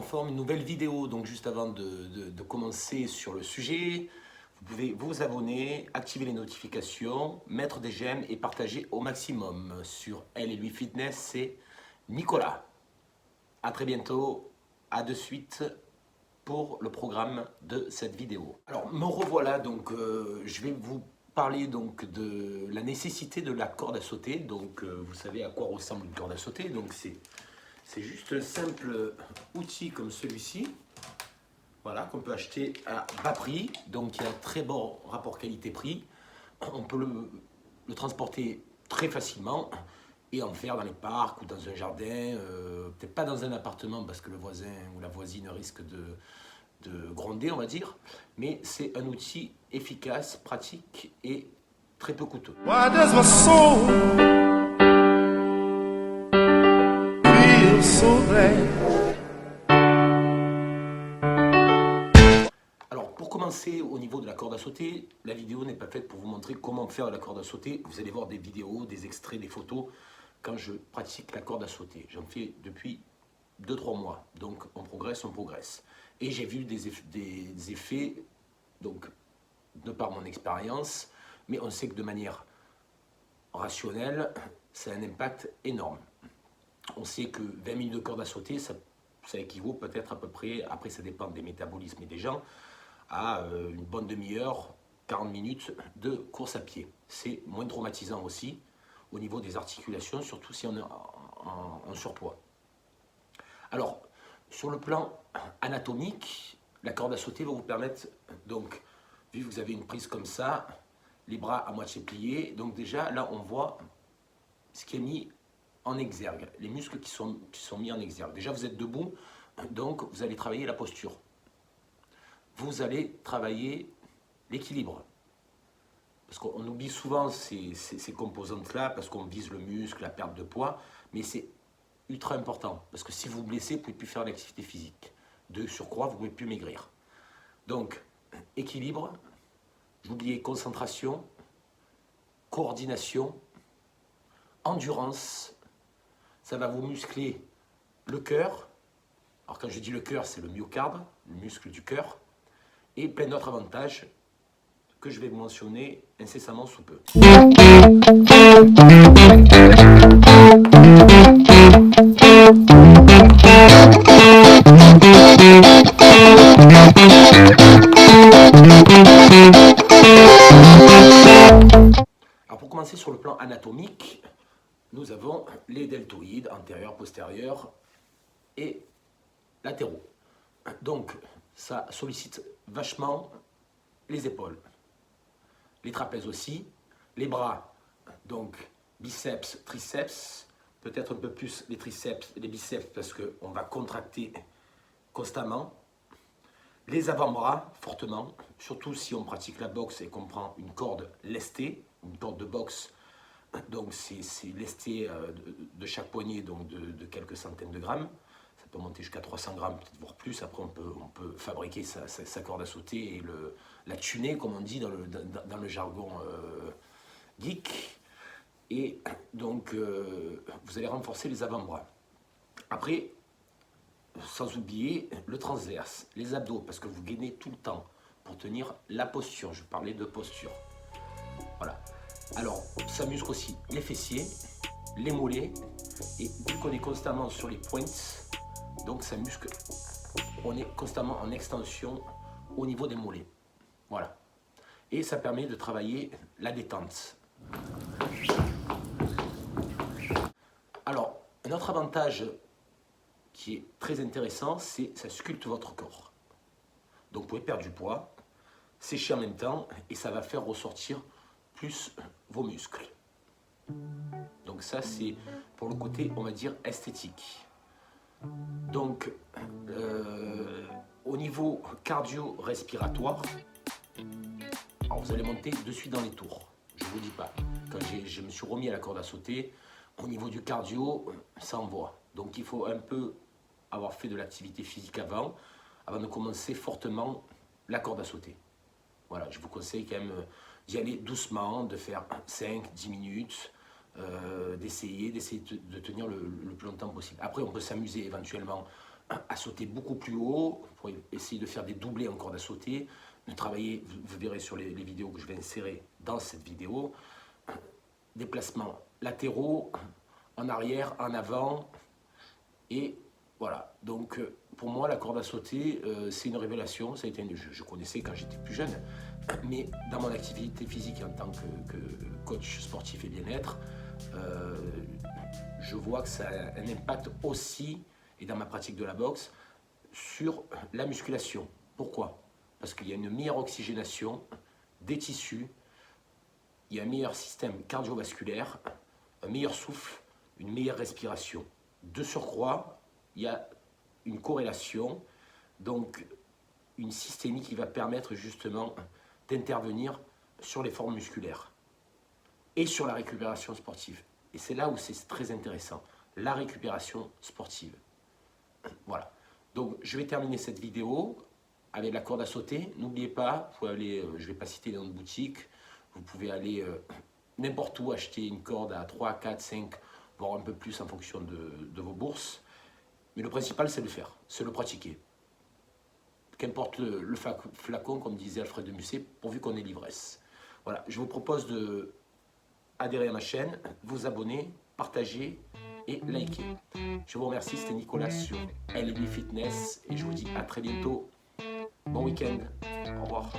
forme, une nouvelle vidéo. Donc juste avant de commencer sur le sujet, vous pouvez vous abonner, activer les notifications, mettre des j'aime et partager au maximum. Sur Elle et Lui Fitness, c'est Nicolas. À très bientôt, à de suite pour le programme de cette vidéo. Alors me revoilà, donc je vais vous parler donc de la nécessité de la corde à sauter. Donc vous savez à quoi ressemble une corde à sauter. Donc c'est juste un simple outil comme celui-ci, voilà, qu'on peut acheter à bas prix, donc il y a un très bon rapport qualité-prix. On peut le transporter très facilement et en faire dans les parcs ou dans un jardin, peut-être pas dans un appartement parce que le voisin ou la voisine risque de gronder, on va dire, mais c'est un outil efficace, pratique et très peu coûteux. Why does my soul feel so bad? Alors pour commencer au niveau de la corde à sauter, la vidéo n'est pas faite pour vous montrer comment faire la corde à sauter. Vous allez voir des vidéos, des extraits, des photos quand je pratique la corde à sauter. J'en fais depuis 2-3 mois, donc on progresse. Et j'ai vu des effets, donc de par mon expérience, mais on sait que de manière rationnelle, ça a un impact énorme. On sait que 20 minutes de corde à sauter, ça équivaut peut-être à peu près, après ça dépend des métabolismes et des gens, à une bonne demi-heure, 40 minutes de course à pied. C'est moins traumatisant aussi au niveau des articulations, surtout si on est en surpoids. Alors, sur le plan anatomique, la corde à sauter va vous permettre, donc, vu que vous avez une prise comme ça, les bras à moitié pliés, donc déjà, là, on voit ce qui est mis en exergue, les muscles qui sont mis en exergue. Déjà, vous êtes debout, donc vous allez travailler la posture. Vous allez travailler l'équilibre. Parce qu'on oublie souvent ces composantes-là, parce qu'on vise le muscle, la perte de poids, mais c'est ultra important, parce que si vous vous blessez, vous ne pouvez plus faire l'activité physique. De surcroît, vous ne pouvez plus maigrir. Donc, équilibre, j'oubliais concentration, coordination, endurance, ça va vous muscler le cœur. Alors quand je dis le cœur, c'est le myocarde, le muscle du cœur, et plein d'autres avantages que je vais vous mentionner incessamment sous peu. Alors pour commencer sur le plan anatomique, nous avons les deltoïdes antérieurs, postérieurs et latéraux. Donc ça sollicite vachement les épaules, les trapèzes aussi, les bras, donc biceps, triceps, peut-être un peu plus les triceps et les biceps parce qu'on va contracter constamment. Les avant-bras, fortement, surtout si on pratique la boxe et qu'on prend une corde lestée, une corde de boxe, donc c'est lesté de chaque poignet, donc de quelques centaines de grammes. Ça peut monter jusqu'à 300 grammes, peut-être voire plus. Après, on peut fabriquer sa corde à sauter et la tuner, comme on dit dans le jargon geek. Et donc, vous allez renforcer les avant-bras. Après, sans oublier le transverse, les abdos, parce que vous gainez tout le temps pour tenir la posture. Je parlais de posture. Voilà. Alors, ça muscle aussi les fessiers, les mollets, et vu qu'on est constamment sur les pointes, donc ça muscle, on est constamment en extension au niveau des mollets. Voilà. Et ça permet de travailler la détente. Alors, un autre avantage qui est très intéressant, c'est ça sculpte votre corps. Donc vous pouvez perdre du poids, sécher en même temps, et ça va faire ressortir plus vos muscles. Donc ça, c'est pour le côté, on va dire, esthétique. Donc, au niveau cardio-respiratoire, alors vous allez monter de suite dans les tours. Je ne vous dis pas. Quand je me suis remis à la corde à sauter, au niveau du cardio, ça envoie. Donc il faut un peu avoir fait de l'activité physique avant de commencer fortement la corde à sauter. Voilà, je vous conseille quand même d'y aller doucement, de faire 5-10 minutes, d'essayer de tenir le plus longtemps possible. Après, on peut s'amuser éventuellement à sauter beaucoup plus haut, pour essayer de faire des doublés en corde à sauter, de travailler, vous verrez sur les vidéos que je vais insérer dans cette vidéo, déplacements latéraux, en arrière, en avant, et voilà. Donc pour moi, la corde à sauter, c'est une révélation. Ça a été je connaissais quand j'étais plus jeune, mais dans mon activité physique en tant que coach sportif et bien-être, je vois que ça a un impact aussi, et dans ma pratique de la boxe, sur la musculation. Pourquoi? Parce qu'il y a une meilleure oxygénation des tissus, il y a un meilleur système cardiovasculaire, un meilleur souffle, une meilleure respiration. De surcroît, il y a une corrélation, donc une systémie qui va permettre justement d'intervenir sur les formes musculaires et sur la récupération sportive. Et c'est là où c'est très intéressant, la récupération sportive. Voilà. Donc je vais terminer cette vidéo avec la corde à sauter. N'oubliez pas, vous pouvez aller, je ne vais pas citer dans une boutique, vous pouvez aller n'importe où acheter une corde à 3, 4, 5, voire un peu plus en fonction de vos bourses. Mais le principal, c'est de le faire, c'est le pratiquer. Qu'importe le flacon, comme disait Alfred de Musset, pourvu qu'on ait l'ivresse. Voilà, je vous propose de adhérer à ma chaîne, vous abonner, partager et liker. Je vous remercie, c'était Nicolas sur LB Fitness et je vous dis à très bientôt. Bon week-end, au revoir.